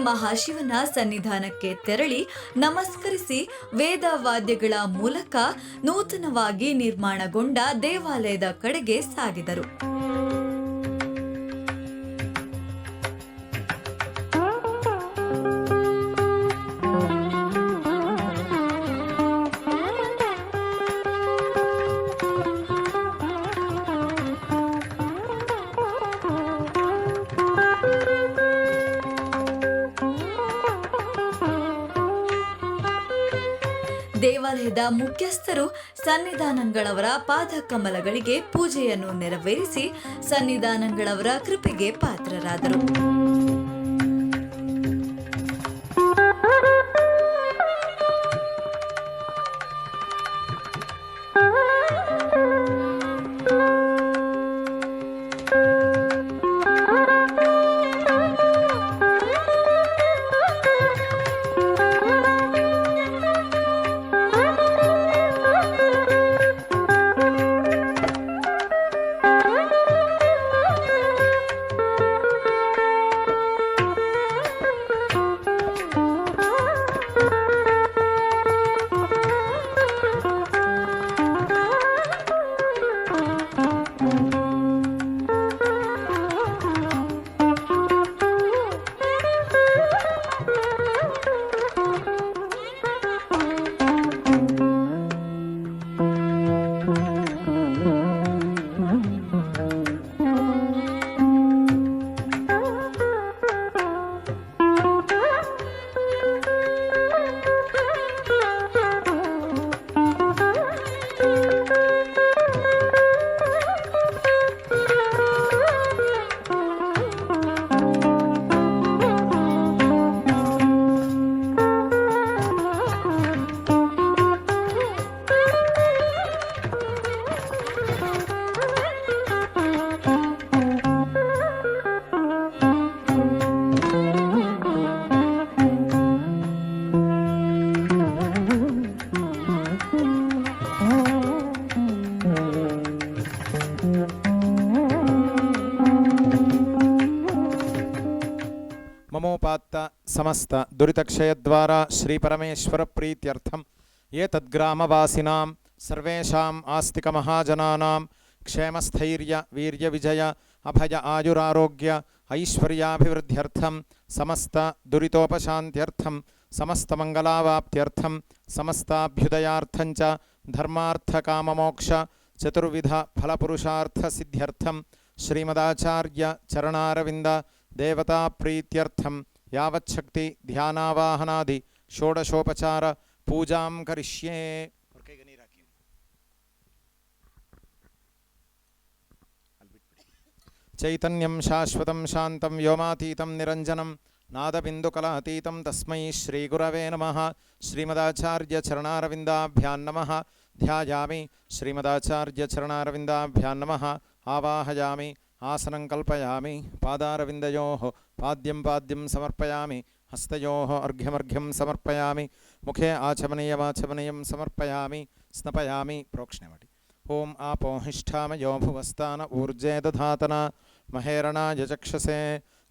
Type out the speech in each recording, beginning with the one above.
ಮಹಾಶಿವನ ಸನ್ನಿಧಾನಕ್ಕೆ ತೆರಳಿ ನಮಸ್ಕರಿಸಿ ವೇದ ವಾದ್ಯಗಳ ಮೂಲಕ ನೂತನವಾಗಿ ನಿರ್ಮಾಣಗೊಂಡ ದೇವಾಲಯದ ಕಡೆಗೆ ಸಾಗಿದರು. ದೇವಾಲಯದ ಮುಖ್ಯಸ್ಥರು ಸನ್ನಿಧಾನಗಳವರ ಪಾದಕಮಲಗಳಿಗೆ ಪೂಜೆಯನ್ನು ನೆರವೇರಿಸಿ ಸನ್ನಿಧಾನಗಳವರ ಕೃಪೆಗೆ ಪಾತ್ರರಾದರು. ಮಮೋಪಾತ್ತ ಸಮಸ್ತ ದುರಿತಕ್ಷಯದ್ವಾರಾ ಶ್ರೀ ಪರಮೇಶ್ವರ ಪ್ರೀತ್ಯರ್ಥಂ ಏತದ್ಗ್ರಾಮವಾಸಿನಾಂ ಸರ್ವೇಷಾಂ ಆಸ್ತಿಕ ಮಹಾಜನಾನಾಂ ಕ್ಷೇಮಸ್ಥೈರ್ಯ ವೀರ್ಯ ವಿಜಯ ಅಭಯ ಆಯುರಾರೋಗ್ಯ ಐಶ್ವರ್ಯಾಭಿವೃದ್ಧ್ಯರ್ಥಂ ಸಮಸ್ತ ದುರಿತೋಪಶಾಂತ್ಯರ್ಥಂ ಸಮಸ್ತ ಮಂಗಲಾವಾಪ್ತ್ಯರ್ಥಂ ಸಮಸ್ತಾಭ್ಯುದಯಾರ್ಥಂ ಚ ಧರ್ಮಾರ್ಥ ಕಾಮಮೋಕ್ಷ ಚತುರ್ವಿಧ ಫಲಪುರುಷಾರ್ಥ ಸಿದ್ಧ್ಯರ್ಥಂ ಶ್ರೀಮದಾಚಾರ್ಯ ಚರಣಾರವಿಂದ ದೇವತಾ ಪ್ರೀತ್ಯರ್ಥಂ ಯಾವಚ್ಛಕ್ತಿ ಧ್ಯಾನಾವಾಹನಾದಿ ಷೋಡಶೋಪಚಾರ ಪೂಜಾಂ ಕರಿಷ್ಯೇ. ಚೈತನ್ಯಂ ಶಾಶ್ವತಂ ಶಾಂತಂ ವ್ಯೋಮಾತೀತಂ ನಿರಂಜನಂ ನಾದಬಿಂದುಕಲಾತೀತಂ ತಸ್ಮೈ ಶ್ರೀಗುರವೇ ನಮಃ. ಶ್ರೀಮದಾಚಾರ್ಯ ಚರಣಾರವಿಂದಾಭ್ಯಾಂ ನಮಃ. ಧ್ಯಾಯಾಮಿ ಶ್ರೀಮದಾಚಾರ್ಯ ಚರಣಾರವಿಂದಾಭ್ಯಾಂ ನಮಃ. ಆವಾಹಯಾಮಿ ಆಸನಂ ಕಲ್ಪಯಾಮಿ. ಪಾದಾರವಿಂದಯೋಃ ಪಾದ್ಯಂ ಪಾದ್ಯಂ ಸಮರ್ಪಯಾಮಿ. ಹಸ್ತಯೋಃ ಅರ್ಘ್ಯಮರ್ಘ್ಯಂ ಸಮರ್ಪಯಾಮಿ. ಮುಖೇ ಆಚಮನೀಯಮಾಚಮನೀಯಂ ಸಮರ್ಪಯಾಮಿ. ಸ್ನಪಯಾಮಿ. ಪ್ರೋಕ್ಷಣೆ ಮಾಡಿ. ಓಂ ಆಪೋಹಿಷ್ಠಾಮಯೋ ಭುವಸ್ತಾನ ಊರ್ಜೇ ದಧಾತನ ಮಹೇರಣಾಯ ಚಕ್ಷಸೇ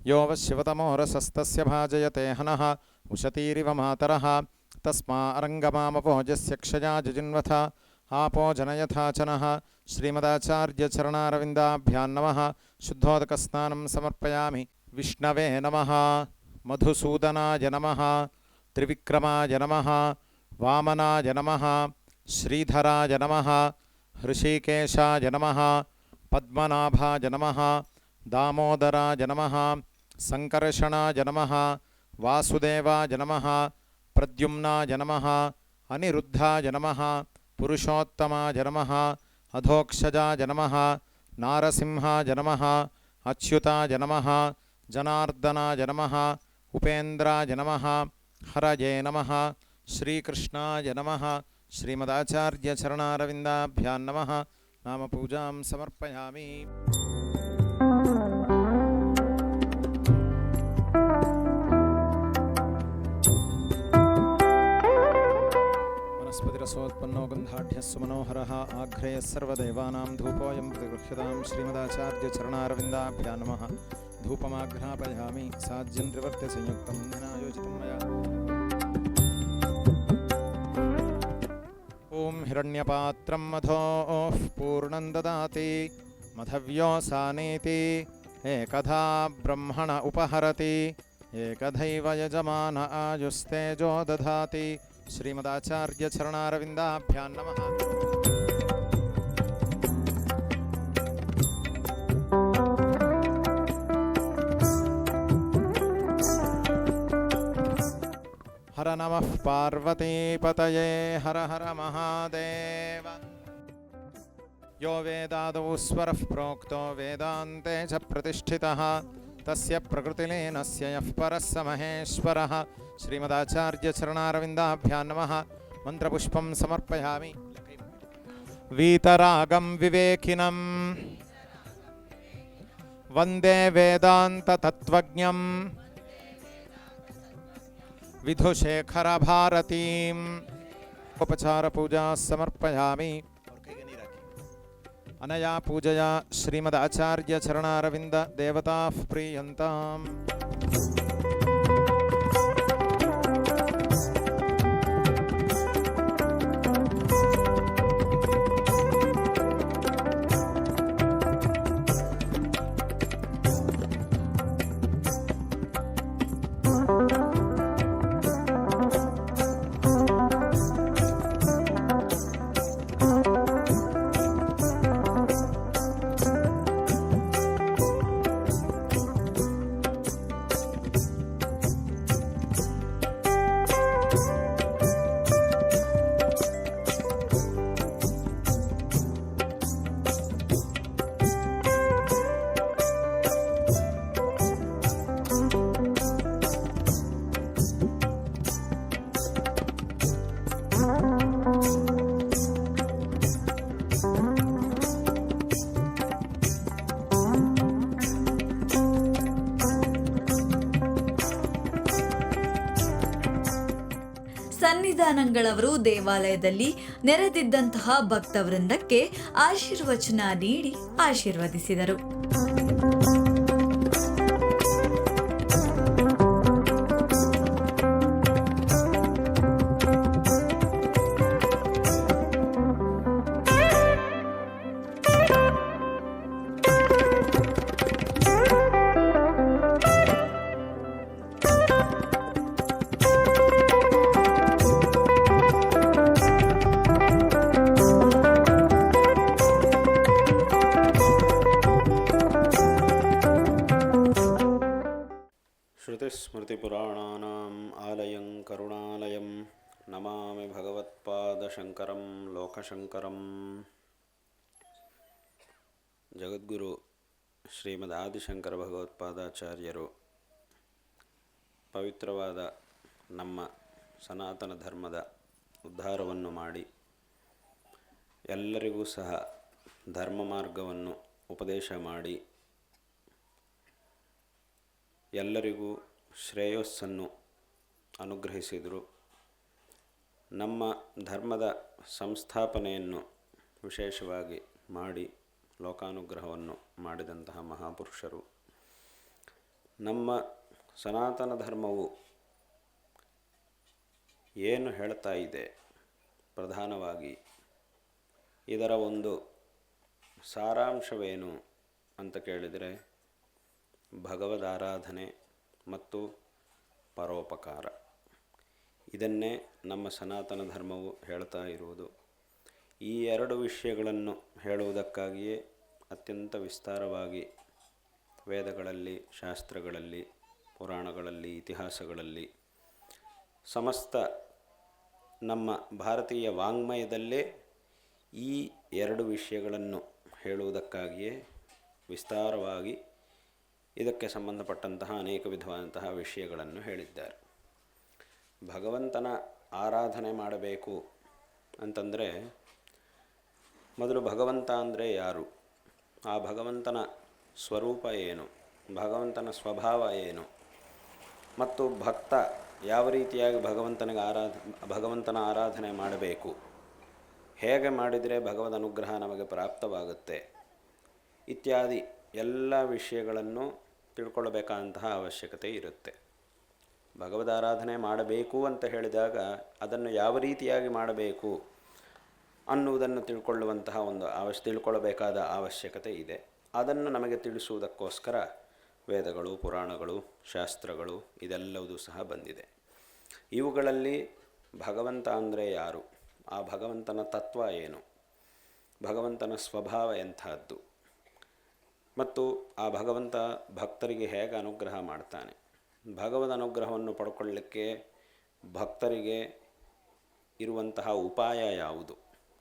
ಯೋ ವಶಿವತಮೋರಸಸ್ತಸ್ಯ ಭಾಜಯತೆ ಹನಃ ಉಶತೀರಿವ ಮಾತರಃ ತಸ್ಮಾ ಅರಂಗಮಾಮಪೋಜಸ್ಯ ಕ್ಷಯಾ ಜಜಿನ್ವಥ ಆಪೋ ಜನಯಥಾಚನಃ. ಶ್ರೀಮದಾಚಾರ್ಯ ಚರಣಾರವಿಂದಾಭ್ಯಾಂ ನಮಃ. ಶುದ್ಧೋದಕಸ್ನಾನಂ ಸಮರ್ಪಯಾಮಿ. ವಿಷ್ಣವೇ ನಮಃ. ಮಧುಸೂದನಾಯ ನಮಃ. ತ್ರಿವಿಕ್ರಮಾಯ ನಮಃ. ವಾಮನಾಯ ನಮಃ. ಶ್ರೀಧರಾಯ ನಮಃ. ಹೃಷಿಕೇಶಾಯ ನಮಃ. ಪದ್ಮನಾಭಾಯ ನಮಃ. ದಾಮೋದರಾಯ ನಮಃ. ಸಂಕರ್ಷಣಾಯ ನಮಃ. ವಾಸುದೇವಾಯ ನಮಃ. ಪ್ರದ್ಯುಮ್ನಾಯ ನಮಃ. ಅನಿರುದ್ಧಾಯ ನಮಃ. ಪುರುಷೋತ್ತಮಾಯ ನಮಃ. ಅಧೋಕ್ಷಜಾಯ ನಮಃ. ನಾರಸಿಂಹಾಯ ನಮಃ. ಅಚ್ಯುತಾಯ ನಮಃ. ಜನಾರ್ದನಾಯ ನಮಃ. ಉಪೇಂದ್ರಾಯ ನಮಃ. ಹರಯೇ ನಮಃ. ಶ್ರೀಕೃಷ್ಣಾಯ ನಮಃ. ಶ್ರೀಮದಾಚಾರ್ಯ ಚರಣಾರವಿಂದಾಭ್ಯಾಂ ನಮಃ. ನಾಮ ಪೂಜಾಂ ಸಮರ್ಪಯಾಮಿ. ವನಸ್ಪತಿರಸೋತ್ಪನ್ನೋ ಗಂಧಾಢ್ಯಸ್ಸು ಮನೋಹರಃ ಆಗ್ರೇಯಃ ಸರ್ವದೇವಾನಾಂ ಧೂಪೋऽಯಂ ಪ್ರತಿಗೃಹ್ಯತಾಂ. ಶ್ರೀಮದಾಚಾರ್ಯ ಚರಣಾರವಿಂದಾಭ್ಯಾಂ ನಮಃ. धूपमाघ्रापयामि साज्यं त्रिवर्त्य संयुक्तं नायोजितं मया ॐ हिरण्यपात्रं मधोः पूर्णं ददाति मधव्योऽसानेति एकधा ब्रह्मण उपहरति एकधैव यजमान आयुस्तेजो दधाति श्रीमदाचार्यचरणारविन्दाभ्यां नमः। हर नमः पार्वतीपतये हर हर महादेव। यो वेदादौ स्वरः प्रोक्तो वेदान्ते च प्रतिष्ठितः तस्य प्रकृतिलीनस्य यः परः स महेश्वरः। श्रीमदाचार्यचरणारविन्दाभ्यां नमः। मन्त्रपुष्पं समर्पयामि। वीतरागं विवेकिनं वन्दे वेदान्ततत्त्वज्ञं विधुशेखरभारतीम् उपचारपूजा समर्पयामि। अनया पूजया श्रीमदाचार्यचरणारविन्द देवताः प्रीयन्ताम्। ಸನ್ನಿಧಾನಂಗಳವರು ದೇವಾಲಯದಲ್ಲಿ ನೆರೆದಿದ್ದಂತಹ ಭಕ್ತವೃಂದಕ್ಕೆ ಆಶೀರ್ವಚನ ನೀಡಿ ಆಶೀರ್ವದಿಸಿದರು. श्रुतिस्मृतिपुराणानाम् आलयं करुणालयं नमामि भगवत्पादशङ्करं लोकशङ्करं। ಜಗದ್ಗುರು ಶ್ರೀಮದ್ ಆದಿಶಂಕರ ಭಗವತ್ಪಾದಾಚಾರ್ಯರು ಪವಿತ್ರವಾದ ನಮ್ಮ ಸನಾತನ ಧರ್ಮದ ಉದ್ಧಾರವನ್ನು ಮಾಡಿ ಎಲ್ಲರಿಗೂ ಸಹ ಧರ್ಮ ಮಾರ್ಗವನ್ನು ಉಪದೇಶ ಮಾಡಿ ಎಲ್ಲರಿಗೂ ಶ್ರೇಯಸ್ಸನ್ನು ಅನುಗ್ರಹಿಸಿದರು. ನಮ್ಮ ಧರ್ಮದ ಸಂಸ್ಥಾಪನೆಯನ್ನು ವಿಶೇಷವಾಗಿ ಮಾಡಿ ಲೋಕಾನುಗ್ರಹವನ್ನು ಮಾಡಿದಂತಹ ಮಹಾಪುರುಷರು. ನಮ್ಮ ಸನಾತನ ಧರ್ಮವು ಏನು ಹೇಳ್ತಾ ಇದೆ, ಪ್ರಧಾನವಾಗಿ ಇದರ ಒಂದು ಸಾರಾಂಶವೇನು ಅಂತ ಕೇಳಿದರೆ ಭಗವದಾರಾಧನೆ ಮತ್ತು ಪರೋಪಕಾರ. ಇದನ್ನೇ ನಮ್ಮ ಸನಾತನ ಧರ್ಮವು ಹೇಳ್ತಾ ಇರುವುದು. ಈ ಎರಡು ವಿಷಯಗಳನ್ನು ಹೇಳುವುದಕ್ಕಾಗಿಯೇ ಅತ್ಯಂತ ವಿಸ್ತಾರವಾಗಿ ವೇದಗಳಲ್ಲಿ, ಶಾಸ್ತ್ರಗಳಲ್ಲಿ, ಪುರಾಣಗಳಲ್ಲಿ, ಇತಿಹಾಸಗಳಲ್ಲಿ, ಸಮಸ್ತ ನಮ್ಮ ಭಾರತೀಯ ವಾಂಗ್ಮಯದಲ್ಲೇ ಈ ಎರಡು ವಿಷಯಗಳನ್ನು ಹೇಳುವುದಕ್ಕಾಗಿಯೇ ವಿಸ್ತಾರವಾಗಿ ಇದಕ್ಕೆ ಸಂಬಂಧಪಟ್ಟಂತಹ ಅನೇಕ ವಿಧವಾದಂತಹ ವಿಷಯಗಳನ್ನು ಹೇಳಿದ್ದಾರೆ. ಭಗವಂತನ ಆರಾಧನೆ ಮಾಡಬೇಕು ಅಂತಂದರೆ ಮೊದಲು ಭಗವಂತ ಅಂದರೆ ಯಾರು, ಆ ಭಗವಂತನ ಸ್ವರೂಪ ಏನು, ಭಗವಂತನ ಸ್ವಭಾವ ಏನು, ಮತ್ತು ಭಕ್ತ ಯಾವ ರೀತಿಯಾಗಿ ಭಗವಂತನ ಆರಾಧನೆ ಮಾಡಬೇಕು, ಹೇಗೆ ಮಾಡಿದರೆ ಭಗವದ್ ಅನುಗ್ರಹ ನಮಗೆ ಪ್ರಾಪ್ತವಾಗುತ್ತೆ ಇತ್ಯಾದಿ ಎಲ್ಲ ವಿಷಯಗಳನ್ನು ತಿಳ್ಕೊಳ್ಳಬೇಕಾದಂತಹ ಅವಶ್ಯಕತೆ ಇರುತ್ತೆ. ಭಗವದಾರಾಧನೆ ಮಾಡಬೇಕು ಅಂತ ಹೇಳಿದಾಗ ಅದನ್ನು ಯಾವ ರೀತಿಯಾಗಿ ಮಾಡಬೇಕು ಅನ್ನುವುದನ್ನು ತಿಳ್ಕೊಳ್ಳುವಂತಹ ಒಂದು ತಿಳ್ಕೊಳ್ಳಬೇಕಾದ ಅವಶ್ಯಕತೆ ಇದೆ. ಅದನ್ನು ನಮಗೆ ತಿಳಿಸುವುದಕ್ಕೋಸ್ಕರ ವೇದಗಳು, ಪುರಾಣಗಳು, ಶಾಸ್ತ್ರಗಳು ಇದೆಲ್ಲವೂ ಸಹ ಬಂದಿದೆ. ಇವುಗಳಲ್ಲಿ ಭಗವಂತ ಅಂದರೆ ಯಾರು, ಆ ಭಗವಂತನ ತತ್ವ ಏನು, ಭಗವಂತನ ಸ್ವಭಾವ ಎಂಥದ್ದು, ಮತ್ತು ಆ ಭಗವಂತ ಭಕ್ತರಿಗೆ ಹೇಗೆ ಅನುಗ್ರಹ ಮಾಡ್ತಾನೆ, ಭಗವದ್ ಅನುಗ್ರಹವನ್ನು ಪಡ್ಕೊಳ್ಳಿಕ್ಕೆ ಭಕ್ತರಿಗೆ ಇರುವಂತಹ ಉಪಾಯ ಯಾವುದು,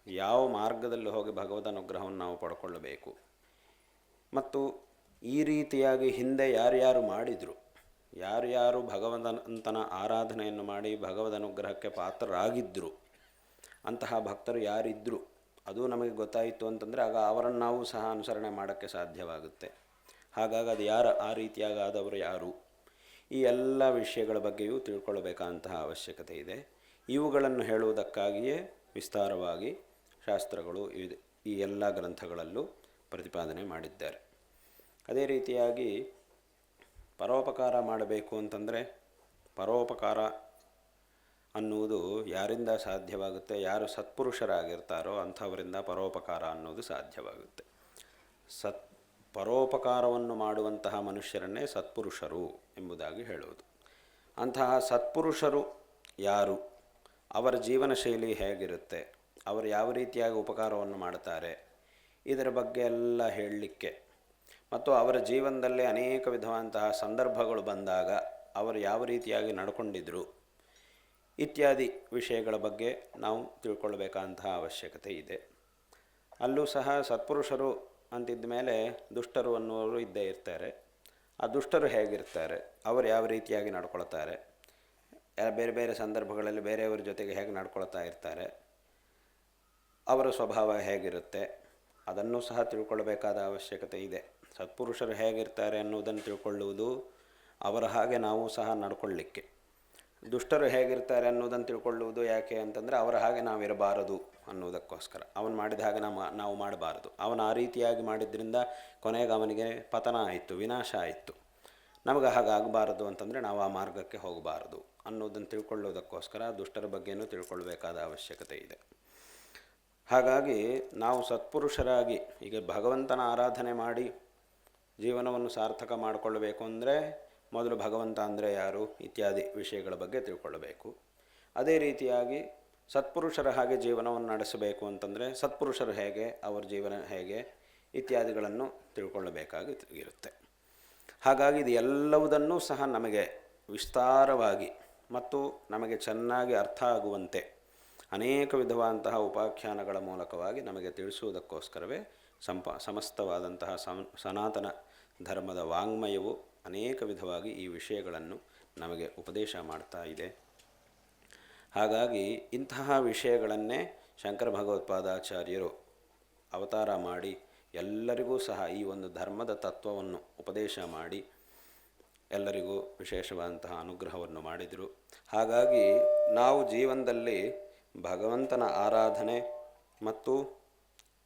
ಯಾವ ಮಾರ್ಗದಲ್ಲಿ ಹೋಗಿ ಭಗವದ್ ಅನುಗ್ರಹವನ್ನು ನಾವು ಪಡ್ಕೊಳ್ಳಬೇಕು, ಮತ್ತು ಈ ರೀತಿಯಾಗಿ ಹಿಂದೆ ಯಾರ್ಯಾರು ಮಾಡಿದರು, ಯಾರ್ಯಾರು ಭಗವಂತನ ಆರಾಧನೆಯನ್ನು ಮಾಡಿ ಭಗವದ್ ಅನುಗ್ರಹಕ್ಕೆ ಪಾತ್ರರಾಗಿದ್ದರು, ಅಂತಹ ಭಕ್ತರು ಯಾರಿದ್ದರು ಅದು ನಮಗೆ ಗೊತ್ತಾಯಿತು ಅಂತಂದರೆ ಆಗ ಅವರನ್ನು ನಾವು ಸಹ ಅನುಸರಣೆ ಮಾಡೋಕ್ಕೆ ಸಾಧ್ಯವಾಗುತ್ತೆ. ಹಾಗಾಗಿ ಅದು ಯಾರು, ಆ ರೀತಿಯಾಗಿ ಆದವರು ಯಾರು, ಈ ಎಲ್ಲ ವಿಷಯಗಳ ಬಗ್ಗೆಯೂ ತಿಳ್ಕೊಳ್ಬೇಕಾದಂತಹ ಅವಶ್ಯಕತೆ ಇದೆ. ಇವುಗಳನ್ನು ಹೇಳುವುದಕ್ಕಾಗಿಯೇ ವಿಸ್ತಾರವಾಗಿ ಶಾಸ್ತ್ರಗಳು ಈ ಎಲ್ಲ ಗ್ರಂಥಗಳಲ್ಲೂ ಪ್ರತಿಪಾದನೆ ಮಾಡಿದ್ದಾರೆ. ಅದೇ ರೀತಿಯಾಗಿ ಪರೋಪಕಾರ ಮಾಡಬೇಕು ಅಂತಂದರೆ ಪರೋಪಕಾರ ಅನ್ನುವುದು ಯಾರಿಂದ ಸಾಧ್ಯವಾಗುತ್ತೆ, ಯಾರು ಸತ್ಪುರುಷರಾಗಿರ್ತಾರೋ ಅಂಥವರಿಂದ ಪರೋಪಕಾರ ಅನ್ನೋದು ಸಾಧ್ಯವಾಗುತ್ತೆ. ಪರೋಪಕಾರವನ್ನು ಮಾಡುವಂತಹ ಮನುಷ್ಯರನ್ನೇ ಸತ್ಪುರುಷರು ಎಂಬುದಾಗಿ ಹೇಳುವುದು. ಅಂತಹ ಸತ್ಪುರುಷರು ಯಾರು, ಅವರ ಜೀವನ ಶೈಲಿ ಹೇಗಿರುತ್ತೆ, ಅವರು ಯಾವ ರೀತಿಯಾಗಿ ಉಪಕಾರವನ್ನು ಮಾಡುತ್ತಾರೆ, ಇದರ ಬಗ್ಗೆ ಎಲ್ಲ ಹೇಳಲಿಕ್ಕೆ ಮತ್ತು ಅವರ ಜೀವನದಲ್ಲಿ ಅನೇಕ ವಿಧವಾದಂತಹ ಸಂದರ್ಭಗಳು ಬಂದಾಗ ಅವರು ಯಾವ ರೀತಿಯಾಗಿ ನಡ್ಕೊಂಡಿದ್ರು ಇತ್ಯಾದಿ ವಿಷಯಗಳ ಬಗ್ಗೆ ನಾವು ತಿಳ್ಕೊಳ್ಬೇಕಾದಂತಹ ಅವಶ್ಯಕತೆ ಇದೆ. ಅಲ್ಲೂ ಸಹ ಸತ್ಪುರುಷರು ಅಂತಿದ್ದ ಮೇಲೆ ದುಷ್ಟರು ಅನ್ನುವರು ಇದ್ದೇ ಇರ್ತಾರೆ. ಆ ದುಷ್ಟರು ಹೇಗಿರ್ತಾರೆ, ಅವರು ಯಾವ ರೀತಿಯಾಗಿ ನಡ್ಕೊಳ್ತಾರೆ, ಬೇರೆ ಬೇರೆ ಸಂದರ್ಭಗಳಲ್ಲಿ ಬೇರೆಯವರ ಜೊತೆಗೆ ಹೇಗೆ ನಡ್ಕೊಳ್ತಾ ಇರ್ತಾರೆ, ಅವರ ಸ್ವಭಾವ ಹೇಗಿರುತ್ತೆ ಅದನ್ನು ಸಹ ತಿಳ್ಕೊಳ್ಬೇಕಾದ ಅವಶ್ಯಕತೆ ಇದೆ. ಸತ್ಪುರುಷರು ಹೇಗಿರ್ತಾರೆ ಅನ್ನುವುದನ್ನು ತಿಳ್ಕೊಳ್ಳುವುದು ಅವರ ಹಾಗೆ ನಾವು ಸಹ ನಡ್ಕೊಳ್ಳಿಕ್ಕೆ, ದುಷ್ಟರು ಹೇಗಿರ್ತಾರೆ ಅನ್ನೋದನ್ನು ತಿಳ್ಕೊಳ್ಳುವುದು ಯಾಕೆ ಅಂತಂದರೆ ಅವರ ಹಾಗೆ ನಾವಿರಬಾರದು ಅನ್ನೋದಕ್ಕೋಸ್ಕರ. ಅವನು ಮಾಡಿದ ಹಾಗೆ ನಾವು ಮಾಡಬಾರದು. ಅವನು ಆ ರೀತಿಯಾಗಿ ಮಾಡಿದ್ರಿಂದ ಕೊನೆಗೆ ಅವನಿಗೆ ಪತನ ಆಯಿತು, ವಿನಾಶ ಆಯಿತು. ನಮಗೆ ಹಾಗಾಗಬಾರದು ಅಂತಂದರೆ ನಾವು ಆ ಮಾರ್ಗಕ್ಕೆ ಹೋಗಬಾರದು ಅನ್ನೋದನ್ನು ತಿಳ್ಕೊಳ್ಳೋದಕ್ಕೋಸ್ಕರ ದುಷ್ಟರ ಬಗ್ಗೆಯೂ ತಿಳ್ಕೊಳ್ಬೇಕಾದ ಅವಶ್ಯಕತೆ ಇದೆ. ಹಾಗಾಗಿ ನಾವು ಸತ್ಪುರುಷರಾಗಿ ಈಗ ಭಗವಂತನ ಆರಾಧನೆ ಮಾಡಿ ಜೀವನವನ್ನು ಸಾರ್ಥಕ ಮಾಡಿಕೊಳ್ಳಬೇಕು ಅಂದರೆ ಮೊದಲು ಭಗವಂತ ಅಂದರೆ ಯಾರು ಇತ್ಯಾದಿ ವಿಷಯಗಳ ಬಗ್ಗೆ ತಿಳ್ಕೊಳ್ಳಬೇಕು. ಅದೇ ರೀತಿಯಾಗಿ ಸತ್ಪುರುಷರ ಹಾಗೆ ಜೀವನವನ್ನು ನಡೆಸಬೇಕು ಅಂತಂದರೆ ಸತ್ಪುರುಷರು ಹೇಗೆ, ಅವರ ಜೀವನ ಹೇಗೆ ಇತ್ಯಾದಿಗಳನ್ನು ತಿಳ್ಕೊಳ್ಳಬೇಕಾಗಿರುತ್ತೆ. ಹಾಗಾಗಿ ಇದು ಎಲ್ಲವುದನ್ನೂ ಸಹ ನಮಗೆ ವಿಸ್ತಾರವಾಗಿ ಮತ್ತು ನಮಗೆ ಚೆನ್ನಾಗಿ ಅರ್ಥ ಆಗುವಂತೆ ಅನೇಕ ವಿಧವಾದಂತಹ ಉಪಾಖ್ಯಾನಗಳ ಮೂಲಕವಾಗಿ ನಮಗೆ ತಿಳಿಸುವುದಕ್ಕೋಸ್ಕರವೇ ಸಮಸ್ತವಾದಂತಹ ಸನಾತನ ಧರ್ಮದ ವಾಂಗ್ಮಯವು ಅನೇಕ ವಿಧವಾಗಿ ಈ ವಿಷಯಗಳನ್ನು ನಮಗೆ ಉಪದೇಶ ಮಾಡ್ತಾ ಇದೆ. ಹಾಗಾಗಿ ಇಂತಹ ವಿಷಯಗಳನ್ನೇ ಶಂಕರ ಭಗವತ್ಪಾದಾಚಾರ್ಯರು ಅವತಾರ ಮಾಡಿ ಎಲ್ಲರಿಗೂ ಸಹ ಈ ಒಂದು ಧರ್ಮದ ತತ್ವವನ್ನು ಉಪದೇಶ ಮಾಡಿ ಎಲ್ಲರಿಗೂ ವಿಶೇಷವಾದಂತಹ ಅನುಗ್ರಹವನ್ನು ಮಾಡಿದರು. ಹಾಗಾಗಿ ನಾವು ಜೀವನದಲ್ಲಿ ಭಗವಂತನ ಆರಾಧನೆ ಮತ್ತು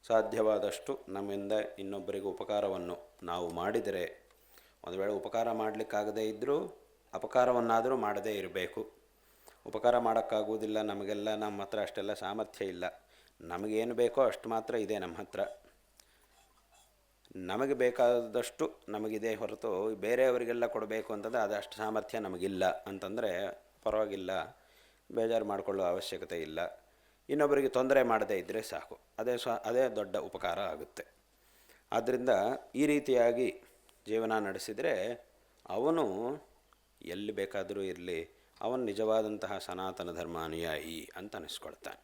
ಸಾಧ್ಯವಾದಷ್ಟು ನಮ್ಮಿಂದ ಇನ್ನೊಬ್ಬರಿಗೆ ಉಪಕಾರವನ್ನು ನಾವು ಮಾಡಿದರೆ, ಒಂದು ವೇಳೆ ಉಪಕಾರ ಮಾಡಲಿಕ್ಕಾಗದೇ ಇದ್ದರೂ ಅಪಕಾರವನ್ನಾದರೂ ಮಾಡದೇ ಇರಬೇಕು. ಉಪಕಾರ ಮಾಡೋಕ್ಕಾಗುವುದಿಲ್ಲ, ನಮಗೆಲ್ಲ ನಮ್ಮ ಹತ್ರ ಅಷ್ಟೆಲ್ಲ ಸಾಮರ್ಥ್ಯ ಇಲ್ಲ, ನಮಗೇನು ಬೇಕೋ ಅಷ್ಟು ಮಾತ್ರ ಇದೆ ನಮ್ಮ ಹತ್ರ, ನಮಗೆ ಬೇಕಾದಷ್ಟು ನಮಗಿದೆ ಹೊರತು ಬೇರೆಯವರಿಗೆಲ್ಲ ಕೊಡಬೇಕು ಅಂತಂದರೆ ಅದಷ್ಟು ಸಾಮರ್ಥ್ಯ ನಮಗಿಲ್ಲ ಅಂತಂದರೆ ಪರವಾಗಿಲ್ಲ, ಬೇಜಾರು ಮಾಡಿಕೊಳ್ಳೋ ಅವಶ್ಯಕತೆ ಇಲ್ಲ. ಇನ್ನೊಬ್ಬರಿಗೆ ತೊಂದರೆ ಮಾಡದೇ ಇದ್ದರೆ ಸಾಕು, ಅದೇ ದೊಡ್ಡ ಉಪಕಾರ ಆಗುತ್ತೆ. ಆದ್ದರಿಂದ ಈ ರೀತಿಯಾಗಿ ಜೀವನ ನಡೆಸಿದರೆ ಅವನು ಎಲ್ಲಿ ಬೇಕಾದರೂ ಇರಲಿ, ಅವನು ನಿಜವಾದಂತಹ ಸನಾತನ ಧರ್ಮ ಅನುಯಾಯಿ ಅಂತ ಅನ್ನಿಸ್ಕೊಳ್ತಾನೆ.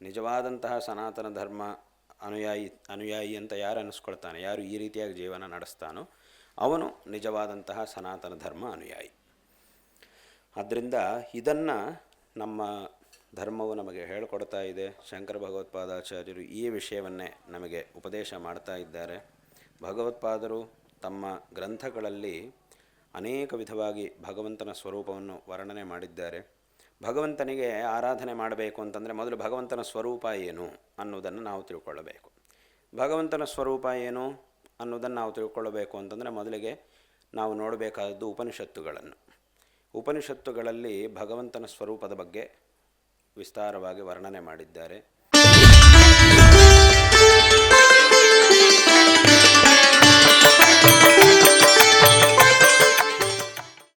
ನಿಜವಾದಂತಹ ಸನಾತನ ಧರ್ಮ ಅನುಯಾಯಿ ಅಂತ ಯಾರು ಅನ್ನಿಸ್ಕೊಳ್ತಾನೆ, ಯಾರು ಈ ರೀತಿಯಾಗಿ ಜೀವನ ನಡೆಸ್ತಾನೋ ಅವನು ನಿಜವಾದಂತಹ ಸನಾತನ ಧರ್ಮ ಅನುಯಾಯಿ. ಆದ್ದರಿಂದ ಇದನ್ನು ನಮ್ಮ ಧರ್ಮವು ನಮಗೆ ಹೇಳಿಕೊಡ್ತಾ ಇದೆ. ಶಂಕರ ಭಗವತ್ಪಾದಾಚಾರ್ಯರು ಈ ವಿಷಯವನ್ನೇ ನಮಗೆ ಉಪದೇಶ ಮಾಡ್ತಾ ಇದ್ದಾರೆ. ಭಗವತ್ಪಾದರು ತಮ್ಮ ಗ್ರಂಥಗಳಲ್ಲಿ ಅನೇಕ ವಿಧವಾಗಿ ಭಗವಂತನ ಸ್ವರೂಪವನ್ನು ವರ್ಣನೆ ಮಾಡಿದ್ದಾರೆ. ಭಗವಂತನಿಗೆ ಆರಾಧನೆ ಮಾಡಬೇಕು ಅಂತಂದರೆ ಮೊದಲು ಭಗವಂತನ ಸ್ವರೂಪ ಏನು ಅನ್ನೋದನ್ನು ನಾವು ತಿಳ್ಕೊಳ್ಳಬೇಕು. ಭಗವಂತನ ಸ್ವರೂಪ ಏನು ಅನ್ನೋದನ್ನು ನಾವು ತಿಳ್ಕೊಳ್ಳಬೇಕು ಅಂತಂದರೆ ಮೊದಲಿಗೆ ನಾವು ನೋಡಬೇಕಾದದ್ದು ಉಪನಿಷತ್ತುಗಳನ್ನು. ಉಪನಿಷತ್ತುಗಳಲ್ಲಿ ಭಗವಂತನ ಸ್ವರೂಪದ ಬಗ್ಗೆ ವಿಸ್ತಾರವಾಗಿ ವರ್ಣನೆ ಮಾಡಿದ್ದಾರೆ.